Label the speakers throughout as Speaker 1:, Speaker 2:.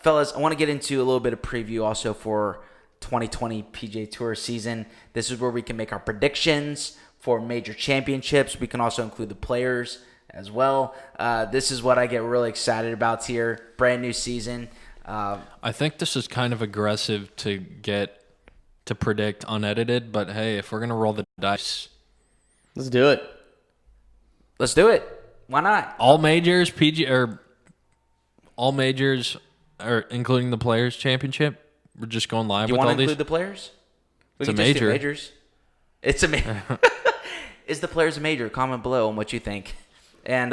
Speaker 1: fellas, I want to get into a little bit of preview also for 2020 PGA Tour season. This is where we can make our predictions for major championships. We can also include the players as well. This is what I get really excited about here. Brand new season.
Speaker 2: I think this is kind of aggressive to predict unedited, but hey, if we're going to roll the dice.
Speaker 3: Let's do it.
Speaker 1: Let's do it. Why not?
Speaker 2: All majors, or including the Players Championship. We're just going live
Speaker 1: You
Speaker 2: with
Speaker 1: want
Speaker 2: all
Speaker 1: to
Speaker 2: these.
Speaker 1: include the players?
Speaker 2: It's a major.
Speaker 1: Majors. It's a major. Is the Players a major? Comment below on what you think. And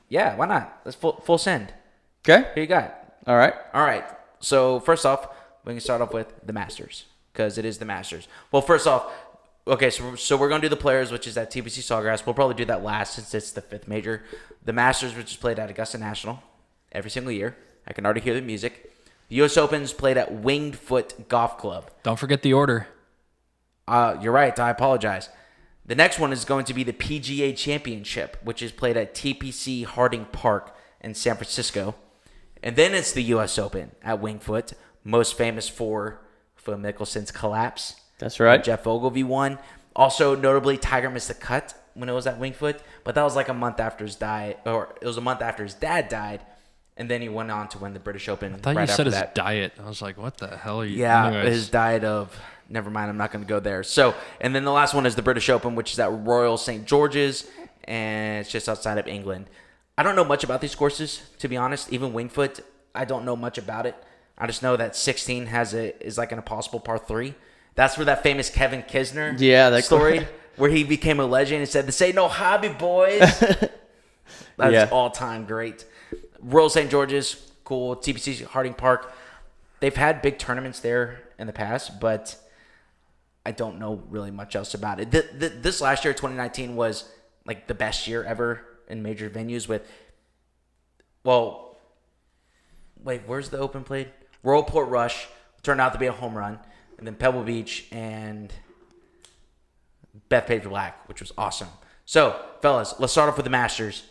Speaker 1: yeah, why not? Let's full send.
Speaker 3: Okay.
Speaker 1: Here you got.
Speaker 3: All right.
Speaker 1: So first off, we can start off with the Masters because it is the Masters. Well, first off, okay, so we're gonna do the Players, which is at TPC Sawgrass. We'll probably do that last since it's the 5th major. The Masters, which is played at Augusta National every single year. I can already hear the music. The U.S. Open's played at Winged Foot Golf Club.
Speaker 2: Don't forget the order.
Speaker 1: You're right. I apologize. The next one is going to be the PGA Championship, which is played at TPC Harding Park in San Francisco. And then it's the U.S. Open at Winged Foot, most famous for Phil Mickelson's collapse.
Speaker 3: That's right.
Speaker 1: Jeff Ogilvy won. Also, notably, Tiger missed the cut when it was at Winged Foot, but that was like a month after his dad died. And then he went on to win the British Open.
Speaker 2: I thought
Speaker 1: right
Speaker 2: you said
Speaker 1: after
Speaker 2: his
Speaker 1: that.
Speaker 2: diet. I was like, what the hell are you?
Speaker 1: Yeah,
Speaker 2: Anyways.
Speaker 1: his diet of... Never mind, I'm not going to go there. So, and then the last one is the British Open, which is at Royal St. George's, and it's just outside of England. I don't know much about these courses, to be honest. Even Winged Foot, I don't know much about it. I just know that 16 is like an impossible par 3. That's where that famous Kevin Kisner story, where he became a legend and said, "This ain't no hobby, boys." That's all-time great. Royal St. George's, cool. TPC Harding Park. They've had big tournaments there in the past, but I don't know really much else about it. This last year, 2019, was like the best year ever in major venues with, well, wait, where's the Open played? Royal Port Rush turned out to be a home run, and then Pebble Beach and Bethpage Black, which was awesome. So, fellas, let's start off with the Masters.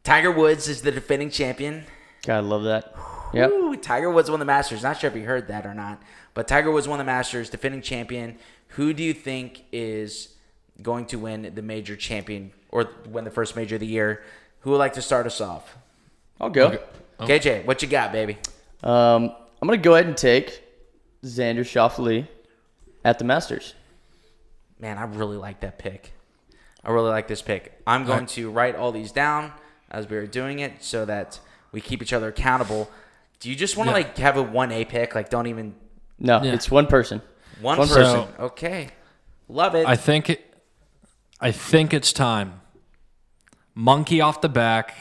Speaker 1: Tiger Woods is the defending champion.
Speaker 3: God, I love that. Yep.
Speaker 1: Ooh, Tiger Woods won the Masters. Not sure if you heard that or not, but Tiger Woods won the Masters, defending champion. Who do you think is going to win the major champion or win the first major of the year? Who would like to start us off?
Speaker 3: I'll go.
Speaker 1: Okay. KJ, what you got, baby?
Speaker 3: I'm going to go ahead and take Xander Schauffele at the Masters.
Speaker 1: Man, I really like that pick. I really like this pick. I'm going to write all these down as we are doing it so that we keep each other accountable. Do you just want to have a 1A pick? Like, don't even...
Speaker 3: No, it's one person.
Speaker 1: One person. Okay. Love it.
Speaker 2: I think it's time. Monkey off the back.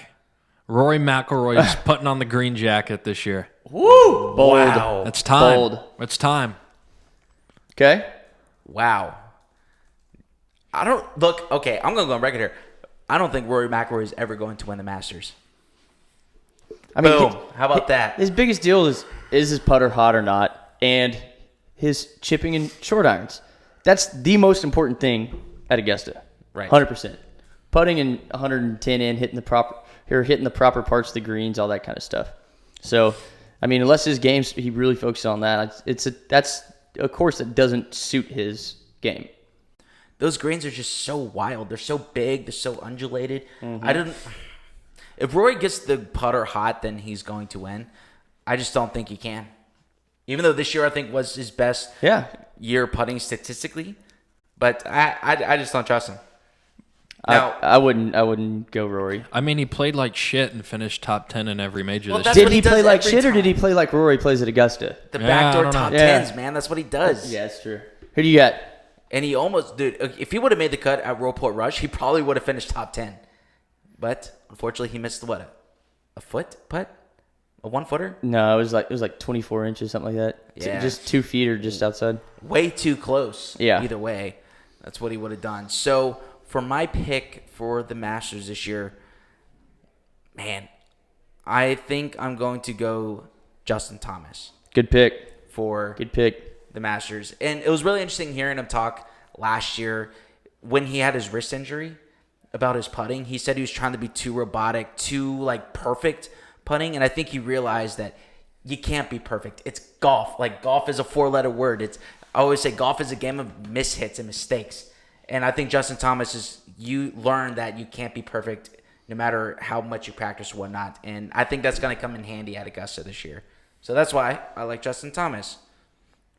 Speaker 2: Rory McIlroy is putting on the green jacket this year.
Speaker 1: Woo!
Speaker 3: Bold.
Speaker 1: Wow.
Speaker 2: It's time.
Speaker 3: Bold.
Speaker 2: It's time.
Speaker 3: Okay?
Speaker 1: Wow. I'm going to go on record here. I don't think Rory McIlroy is ever going to win the Masters.
Speaker 3: I mean,
Speaker 1: Boom. How about that?
Speaker 3: His biggest deal is his putter hot or not, and his chipping and short irons. That's the most important thing at Augusta.
Speaker 1: Right.
Speaker 3: 100%. Putting in 110 in, hitting the proper parts of the greens, all that kind of stuff. So, I mean, unless his games, he really focuses on that. That's a course that doesn't suit his game.
Speaker 1: Those greens are just so wild. They're so big. They're so undulated. Mm-hmm. If Rory gets the putter hot, then he's going to win. I just don't think he can. Even though this year I think was his best year putting statistically, but I just don't trust him. Now,
Speaker 3: I wouldn't go Rory.
Speaker 2: I mean, he played like shit and finished top 10 in every major this
Speaker 1: that's
Speaker 2: year.
Speaker 1: what
Speaker 3: Did he
Speaker 1: does
Speaker 3: play like
Speaker 1: every
Speaker 3: shit, or
Speaker 1: time.
Speaker 3: did he play like Rory plays at Augusta?
Speaker 1: the
Speaker 2: I
Speaker 1: backdoor
Speaker 2: don't know.
Speaker 1: top
Speaker 3: Yeah.
Speaker 1: tens, man. That's what he does.
Speaker 3: Yeah, that's true. Who do you got?
Speaker 1: And he almost, dude, if he would have made the cut at Royal Port Rush, he probably would have finished top 10. But unfortunately, he missed a foot putt? A 1-footer?
Speaker 3: No, it was like 24 inches, something like that.
Speaker 1: Yeah.
Speaker 3: Just 2 feet or just outside.
Speaker 1: Way too close.
Speaker 3: Yeah.
Speaker 1: Either way, that's what he would have done. So for my pick for the Masters this year, man, I think I'm going to go Justin Thomas.
Speaker 3: Good pick.
Speaker 1: For
Speaker 3: Good pick.
Speaker 1: the Masters. And it was really interesting hearing him talk last year when he had his wrist injury about his putting. He said he was trying to be too robotic, too perfect putting, and I think he realized that you can't be perfect. It's golf. Like, golf is a 4-letter word. I always say golf is a game of mishits and mistakes. And I think Justin Thomas you learn that you can't be perfect no matter how much you practice or whatnot. And I think that's going to come in handy at Augusta this year. So that's why I like Justin Thomas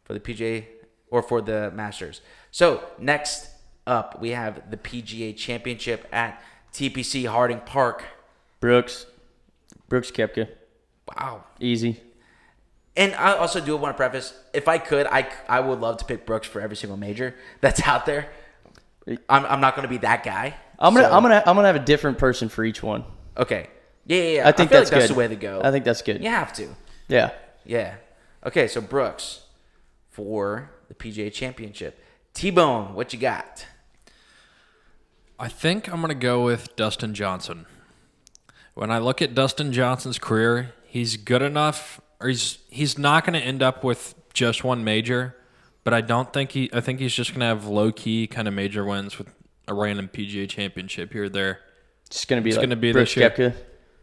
Speaker 1: for the PGA or for the Masters. So next up, we have the PGA Championship at TPC Harding Park.
Speaker 3: Brooks Koepka.
Speaker 1: Wow.
Speaker 3: Easy.
Speaker 1: And I also do want to preface, if I could, I would love to pick Brooks for every single major that's out there. I'm not going to be that guy.
Speaker 3: I'm gonna have a different person for each one.
Speaker 1: Okay. Yeah.
Speaker 3: I think
Speaker 1: feel
Speaker 3: that's
Speaker 1: like that's
Speaker 3: good.
Speaker 1: the way to go.
Speaker 3: I think that's good.
Speaker 1: You have to.
Speaker 3: Yeah.
Speaker 1: Yeah. Okay, so Brooks for the PGA Championship. T-Bone, what you got?
Speaker 2: I think I'm going to go with Dustin Johnson. When I look at Dustin Johnson's career, he's good enough, or he's not going to end up with just one major, but I think he's just going to have low-key kind of major wins with a random PGA Championship here or there.
Speaker 3: It's going to be
Speaker 2: It's
Speaker 3: like
Speaker 2: gonna be
Speaker 3: Brooks
Speaker 2: this year.
Speaker 3: Koepka.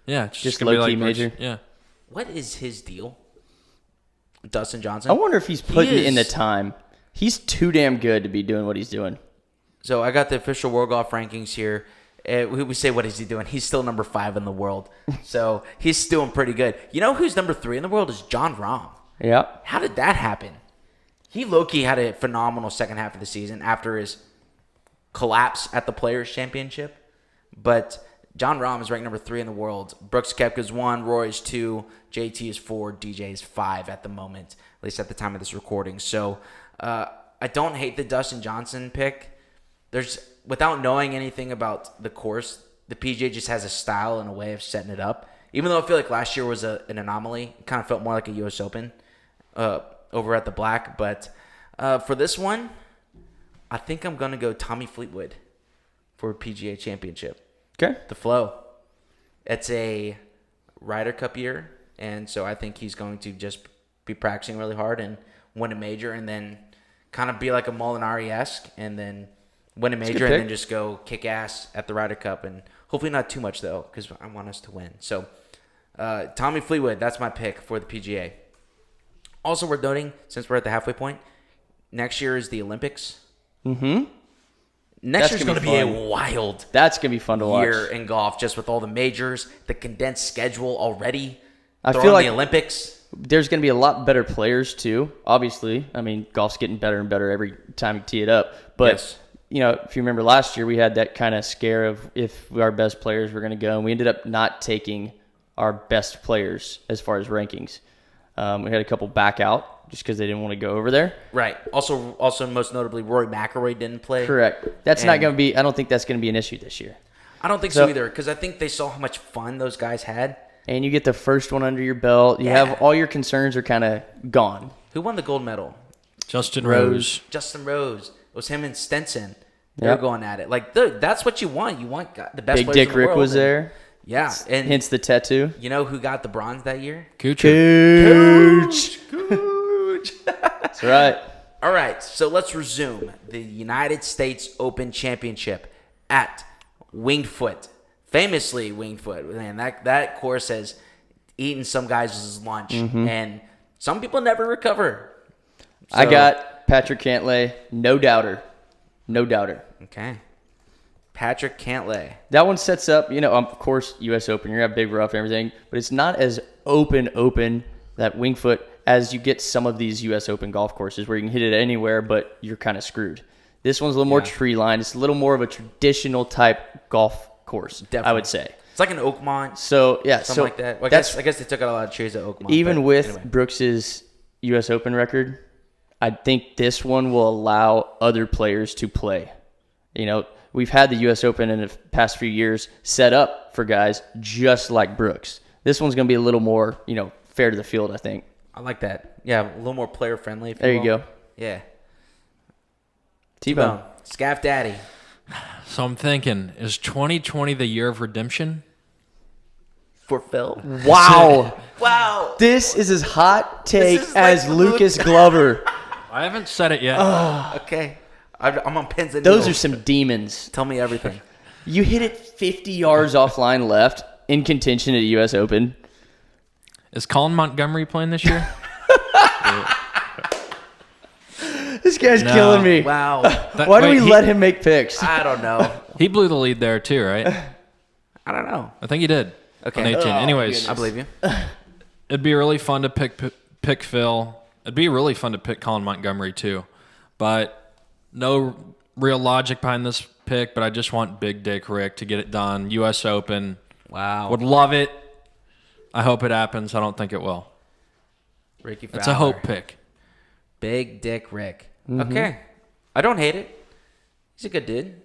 Speaker 2: Yeah, it's
Speaker 3: Just
Speaker 2: gonna be
Speaker 3: low-key
Speaker 2: like Brooks.
Speaker 3: major.
Speaker 2: Yeah.
Speaker 1: What is his deal? Dustin Johnson?
Speaker 3: I wonder if he's putting
Speaker 1: He
Speaker 3: in the
Speaker 1: is-
Speaker 3: time. He's too damn good to be doing what he's doing.
Speaker 1: So I got the official World Golf Rankings here. We say, what is he doing? He's still number 5 in the world. So he's doing pretty good. You know who's number 3 in the world is John Rahm.
Speaker 3: Yeah.
Speaker 1: How did that happen? He low-key had a phenomenal second half of the season after his collapse at the Players' Championship. But John Rahm is ranked number 3 in the world. Brooks Koepka's 1, Rory's 2, JT is 4, DJ is 5 at the moment, at least at the time of this recording. So I don't hate the Dustin Johnson pick. Without knowing anything about the course, the PGA just has a style and a way of setting it up. Even though I feel like last year was an anomaly, it kind of felt more like a U.S. Open over at the Black. But for this one, I think I'm going to go Tommy Fleetwood for PGA Championship.
Speaker 3: Okay.
Speaker 1: The Flow. It's a Ryder Cup year, and so I think he's going to just be practicing really hard and win a major, and then kind of be like a Molinari-esque, and then win a major, and then just go kick ass at the Ryder Cup, and hopefully not too much, though, because I want us to win. So Tommy Fleetwood, that's my pick for the PGA. Also worth noting, since we're at the halfway point, next year is the Olympics.
Speaker 3: Mm-hmm.
Speaker 1: Next
Speaker 3: That's
Speaker 1: year's
Speaker 3: gonna
Speaker 1: going to
Speaker 3: be
Speaker 1: be a wild
Speaker 3: That's going to be fun to
Speaker 1: year
Speaker 3: watch.
Speaker 1: in golf, just with all the majors, the condensed schedule already.
Speaker 3: I
Speaker 1: Throw
Speaker 3: feel
Speaker 1: in
Speaker 3: like
Speaker 1: the Olympics.
Speaker 3: there's going to be a lot better players, too, obviously. I mean, golf's getting better and better every time you tee it up. But,
Speaker 1: Yes.
Speaker 3: you know, if you remember last year, we had that kind of scare of if our best players were going to go, and we ended up not taking our best players as far as rankings. We had a couple back out just because they didn't want to go over there.
Speaker 1: Right. Also, most notably, Rory McIlroy didn't play.
Speaker 3: Correct. That's not
Speaker 1: And-
Speaker 3: going to be – I don't think that's going to be an issue this year.
Speaker 1: I don't think so
Speaker 3: So-
Speaker 1: either, because I think they saw how much fun those guys had.
Speaker 3: And you get the first one under your belt. You have all your concerns are kind of gone.
Speaker 1: Who won the gold medal?
Speaker 2: Justin
Speaker 3: Rose.
Speaker 2: Rose.
Speaker 1: Justin Rose. It was him and Stenson. They
Speaker 3: Yep.
Speaker 1: were going at it. Like, that's what you want. You want the best
Speaker 3: Big
Speaker 1: players
Speaker 3: Dick
Speaker 1: in the
Speaker 3: Rick
Speaker 1: world.
Speaker 3: was
Speaker 1: And-
Speaker 3: there.
Speaker 1: Yeah. And
Speaker 3: Hence the tattoo.
Speaker 1: you know who got the bronze that year?
Speaker 2: Kuchar.
Speaker 1: Cooch.
Speaker 3: That's right.
Speaker 1: All right, so let's resume the United States Open Championship at Winged Foot. Famously Winged Foot. Man, that course has eaten some guys' lunch, and some people never recover.
Speaker 3: I
Speaker 1: So-
Speaker 3: got Patrick Cantlay, no doubter. No doubter.
Speaker 1: Okay. Patrick Cantlay.
Speaker 3: That one sets up, you know, of course, U.S. Open. You're going to have big rough and everything, but it's not as open, that Winged Foot, as you get some of these U.S. Open golf courses where you can hit it anywhere, but you're kind of screwed. This one's a little more tree lined. It's a little more of a traditional type golf course,
Speaker 1: Definitely.
Speaker 3: I would say.
Speaker 1: It's like an Oakmont,
Speaker 3: So, yeah.
Speaker 1: something
Speaker 3: so
Speaker 1: like that. Well,
Speaker 3: that's
Speaker 1: I guess they took out a lot of trees at Oakmont.
Speaker 3: even
Speaker 1: but
Speaker 3: with
Speaker 1: anyway.
Speaker 3: Brooks's U.S. Open record, I think this one will allow other players to play. You know, we've had the U.S. Open in the past few years set up for guys just like Brooks. This one's going to be a little more, you know, fair to the field, I think.
Speaker 1: I like that. Yeah, a little more player friendly.
Speaker 3: There you go.
Speaker 1: Yeah.
Speaker 3: T-Bone.
Speaker 1: Scaff Daddy.
Speaker 2: So I'm thinking, is 2020 the year of redemption?
Speaker 1: For Phil.
Speaker 3: Wow.
Speaker 1: Wow.
Speaker 3: This is as hot take
Speaker 1: is
Speaker 3: as
Speaker 1: like
Speaker 3: Lucas Glover.
Speaker 2: I haven't said it yet.
Speaker 1: Okay. I'm on pins and
Speaker 3: Those are
Speaker 1: needles.
Speaker 3: some demons.
Speaker 1: Tell me everything.
Speaker 3: You hit it 50 yards offline left in contention at the U.S. Open.
Speaker 2: Is Colin Montgomery playing this year?
Speaker 3: This guy's killing me.
Speaker 1: Wow.
Speaker 3: Why do we let him make picks?
Speaker 1: I don't know.
Speaker 2: He blew the lead there too, right?
Speaker 1: I don't know.
Speaker 2: I think he did.
Speaker 1: Okay.
Speaker 2: On 18. Anyways,
Speaker 3: goodness.
Speaker 1: I believe you.
Speaker 2: it'd be really fun to pick Phil. It'd be really fun to pick Colin Montgomery too, but no real logic behind this pick. But I just want Big Dick Rick to get it done. U.S. Open.
Speaker 1: Wow.
Speaker 2: Would love it. I hope it happens. I don't think it will.
Speaker 1: Ricky Fowler.
Speaker 2: It's a hope pick.
Speaker 1: Big Dick Rick. Okay. I don't hate it. He's a good dude.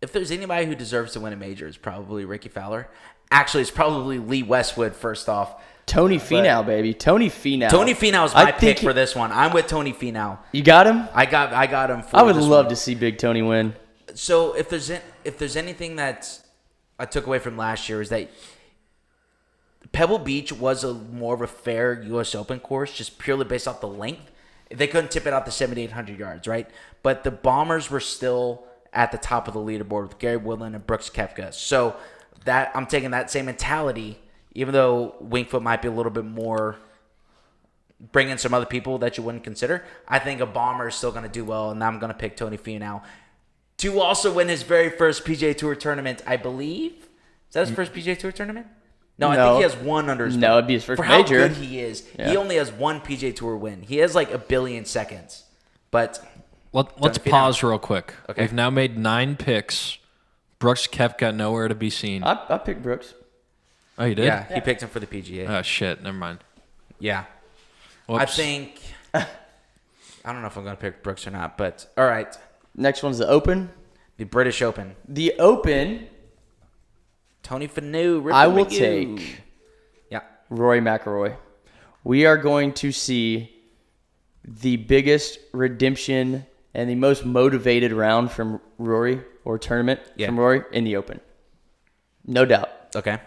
Speaker 1: If there's anybody who deserves to win a major, it's probably Ricky Fowler. Actually, it's probably Lee Westwood first off.
Speaker 3: Tony Finau, baby. Tony Finau.
Speaker 1: Tony Finau is my pick for this one. I'm with Tony Finau.
Speaker 3: You got him?
Speaker 1: I got him for
Speaker 3: I would
Speaker 1: this
Speaker 3: love
Speaker 1: one.
Speaker 3: to see Big Tony win.
Speaker 1: So if there's anything that I took away from last year is that Pebble Beach was more of a fair U.S. Open course, just purely based off the length. They couldn't tip it out to 7,800 yards, right? But the Bombers were still at the top of the leaderboard with Gary Woodland and Brooks Koepka. So that I'm taking that same mentality, even though Winged Foot might be a little bit more bringing some other people that you wouldn't consider. I think a Bomber is still going to do well, and I'm going to pick Tony Finau to also win his very first PGA Tour tournament, I believe. Is that his first PGA Tour tournament? No, I think he has one under his belt.
Speaker 3: No, it'd be his first
Speaker 1: For how
Speaker 3: major.
Speaker 1: good he is.
Speaker 3: Yeah.
Speaker 1: He only has one PGA Tour win. He has like 1 billion seconds. But
Speaker 2: Let's pause real quick.
Speaker 1: Okay.
Speaker 2: We've now made 9 picks. Brooks Koepka nowhere to be seen.
Speaker 3: I picked Brooks.
Speaker 2: Oh, you did?
Speaker 1: yeah, he picked him for the PGA.
Speaker 2: Oh, shit. Never mind.
Speaker 1: Yeah.
Speaker 2: Whoops.
Speaker 1: I think I don't know if I'm going to pick Brooks or not, but all right.
Speaker 3: Next one's the Open.
Speaker 1: The British Open.
Speaker 3: The Open,
Speaker 1: Tony Finau.
Speaker 3: I will take
Speaker 1: Yeah.
Speaker 3: Rory McIlroy. We are going to see the biggest redemption and the most motivated round from Rory or tournament from Rory in the Open. No doubt.
Speaker 1: Okay.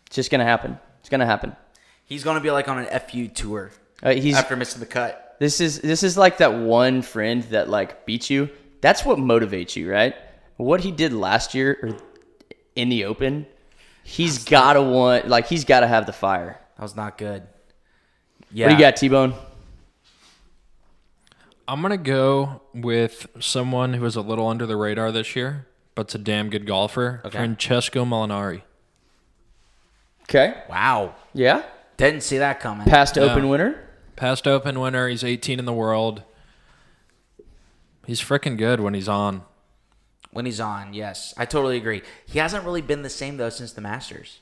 Speaker 3: It's just going to happen. It's going to happen.
Speaker 1: He's going to be like on an FU tour
Speaker 3: He's
Speaker 1: after missing the cut.
Speaker 3: This is like that one friend that like beats you. That's what motivates you, right? What he did last year in the Open, he's got to have the fire.
Speaker 1: That was not good. Yeah.
Speaker 3: What do you got, T-Bone?
Speaker 2: I'm going to go with someone who was a little under the radar this year, but's a damn good golfer.
Speaker 1: Okay.
Speaker 2: Francesco Molinari.
Speaker 3: Okay.
Speaker 1: Wow.
Speaker 3: Yeah.
Speaker 1: Didn't see that coming.
Speaker 3: Past Open winner.
Speaker 2: Past Open winner. He's 18 in the world. He's freaking good when he's on.
Speaker 1: When he's on, yes. I totally agree. He hasn't really been the same, though, since the Masters.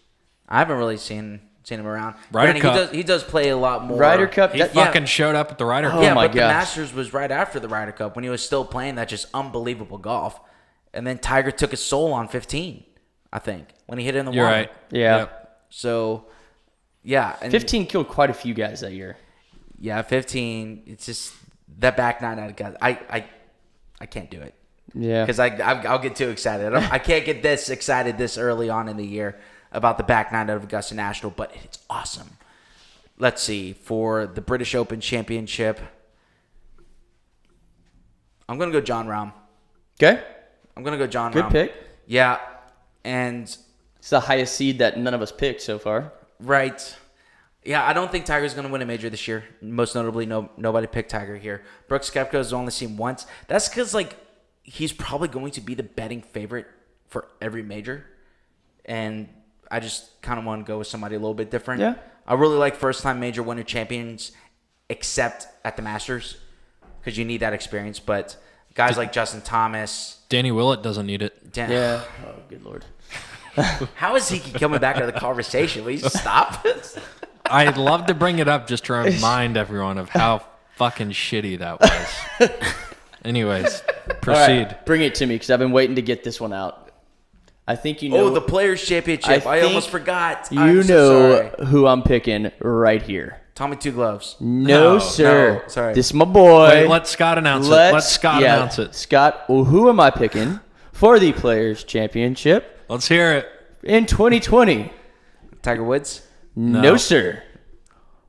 Speaker 1: I haven't really seen him around.
Speaker 2: Ryder Cup.
Speaker 1: He does play a lot more.
Speaker 3: Ryder Cup.
Speaker 2: He fucking showed up at the Ryder Cup.
Speaker 1: Yeah,
Speaker 3: my
Speaker 1: but the
Speaker 3: gosh.
Speaker 1: Masters was right after the Ryder Cup when he was still playing that just unbelievable golf. And then Tiger took his soul on 15, I think, when he hit it in the
Speaker 2: You're
Speaker 1: water.
Speaker 2: right.
Speaker 3: Yeah.
Speaker 2: Yep.
Speaker 1: So, yeah. And
Speaker 3: 15 killed quite a few guys that year.
Speaker 1: Yeah, 15. It's just that back nine out of guys. I can't do it.
Speaker 3: Yeah.
Speaker 1: Because I'll get too excited. I can't get this excited this early on in the year about the back nine out of Augusta National, but it's awesome. Let's see. For the British Open Championship, I'm going to go Jon Rahm.
Speaker 3: Okay.
Speaker 1: I'm going to go Jon Rahm.
Speaker 3: Good pick.
Speaker 1: Yeah. And,
Speaker 3: It's the highest seed that none of us picked so far.
Speaker 1: right. Yeah, I don't think Tiger's going to win a major this year. Most notably, nobody picked Tiger here. Brooks Koepka has only seen once. That's because, he's probably going to be the betting favorite for every major. And I just kind of want to go with somebody a little bit different.
Speaker 3: Yeah.
Speaker 1: I really like first-time major winner champions, except at the Masters, because you need that experience. But guys like Justin Thomas.
Speaker 2: Danny Willett doesn't need it.
Speaker 3: Yeah. Oh, good Lord.
Speaker 1: How is he coming back to the conversation? Will you stop?
Speaker 2: I'd love to bring it up just to remind everyone of how fucking shitty that was. Anyways, proceed.
Speaker 3: All right, bring it to me because I've been waiting to get this one out. I think you know.
Speaker 1: Oh, the Players' Championship. I almost forgot.
Speaker 3: You
Speaker 1: I'm so
Speaker 3: know
Speaker 1: sorry.
Speaker 3: who I'm picking right here.
Speaker 1: Tommy Two Gloves.
Speaker 3: No,
Speaker 2: No,
Speaker 3: sir.
Speaker 1: no, sorry.
Speaker 3: This is my boy.
Speaker 2: Wait, let Scott announce it. Let Scott announce it.
Speaker 3: Scott, well, who am I picking for the Players' Championship
Speaker 2: Let's hear it.
Speaker 3: in 2020?
Speaker 1: Tiger Woods.
Speaker 3: No, sir.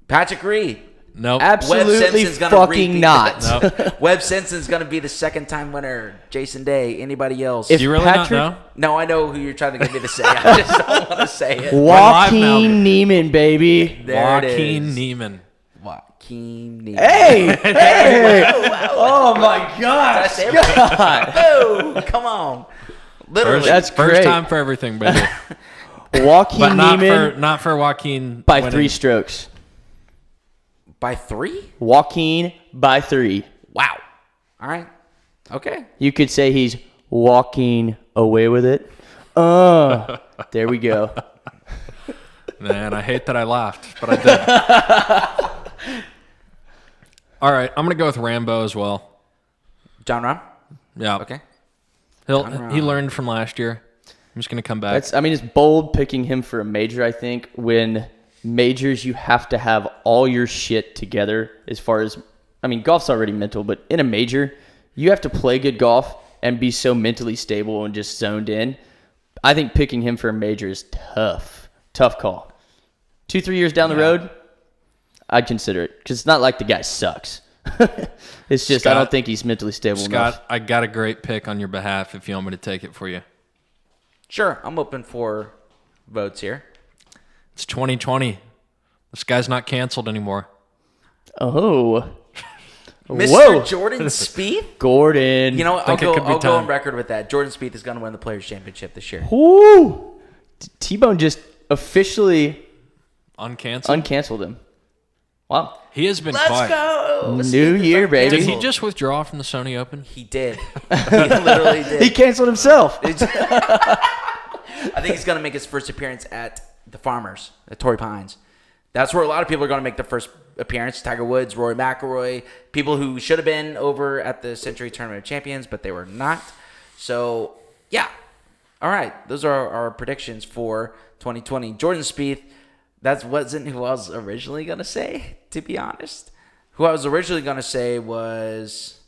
Speaker 1: Patrick Reed.
Speaker 2: Nope.
Speaker 3: Absolutely
Speaker 1: Simpson's gonna
Speaker 3: fucking
Speaker 1: repeat
Speaker 3: not.
Speaker 2: Nope.
Speaker 1: Webb Simpson's going to be the second-time winner. Jason Day. Anybody else?
Speaker 3: If
Speaker 2: Do you really
Speaker 3: Patrick-
Speaker 2: not know?
Speaker 1: No, I know who you're trying to get me to say. I just don't want to say it.
Speaker 2: live now.
Speaker 3: Joaquin Neiman, baby.
Speaker 1: There it
Speaker 2: Joaquin
Speaker 1: is.
Speaker 2: Neiman.
Speaker 1: Joaquin Neiman.
Speaker 3: Hey! Oh my gosh!
Speaker 1: That's God. Oh, come on. Literally.
Speaker 3: That's
Speaker 2: First
Speaker 3: great.
Speaker 2: time for everything, baby.
Speaker 3: Joaquin
Speaker 2: But
Speaker 3: Neiman
Speaker 2: not for Joaquin
Speaker 3: by
Speaker 2: winning.
Speaker 3: 3 strokes.
Speaker 1: By 3?
Speaker 3: Joaquin by 3.
Speaker 1: Wow. All right. Okay.
Speaker 3: You could say he's walking away with it. There we go.
Speaker 2: Man, I hate that I laughed, but I did. All right, I'm gonna go with Rambo as well.
Speaker 1: John Rahm?
Speaker 2: Yeah.
Speaker 1: Okay.
Speaker 2: He learned from last year. I'm just gonna come back.
Speaker 3: It's bold picking him for a major, I think. When majors, you have to have all your shit together as far as, golf's already mental, but in a major, you have to play good golf and be so mentally stable and just zoned in. I think picking him for a major is tough. Tough call. 2-3 years down the road, I'd consider it because it's not like the guy sucks. It's just
Speaker 2: Scott,
Speaker 3: I don't think he's mentally stable enough.
Speaker 2: Scott, I got a great pick on your behalf if you want me to take it for you.
Speaker 1: Sure. I'm open for votes here.
Speaker 2: It's 2020. This guy's not canceled anymore.
Speaker 3: Oh.
Speaker 1: Mr.
Speaker 3: Whoa.
Speaker 1: Jordan Spieth?
Speaker 3: Gordon.
Speaker 1: You know what? I'll
Speaker 2: Think it could be
Speaker 1: go
Speaker 2: time.
Speaker 1: on record with that. Jordan Spieth is going to win the Players' Championship this year.
Speaker 3: Woo! T-Bone just officially
Speaker 2: Uncanceled.
Speaker 3: uncanceled him. Wow.
Speaker 2: He has been
Speaker 1: Let's
Speaker 2: quiet.
Speaker 1: go!
Speaker 3: New year, baby.
Speaker 2: Did he just withdraw from the Sony Open?
Speaker 1: He did. He literally did.
Speaker 3: He canceled himself.
Speaker 1: I think he's going to make his first appearance at the Farmers, at Torrey Pines. That's where a lot of people are going to make their first appearance. Tiger Woods, Rory McIlroy, people who should have been over at the Century Tournament of Champions, but they were not. So, yeah. All right. Those are our predictions for 2020. Jordan Spieth, that wasn't who I was originally going to say, to be honest. Who I was originally going to say was,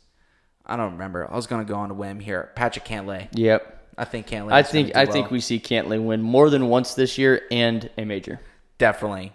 Speaker 1: I don't remember. I was going to go on a whim here. Patrick Cantlay.
Speaker 3: Yep.
Speaker 1: I think Cantlay.
Speaker 3: I think we see Cantlay win more than once this year and a major.
Speaker 1: Definitely.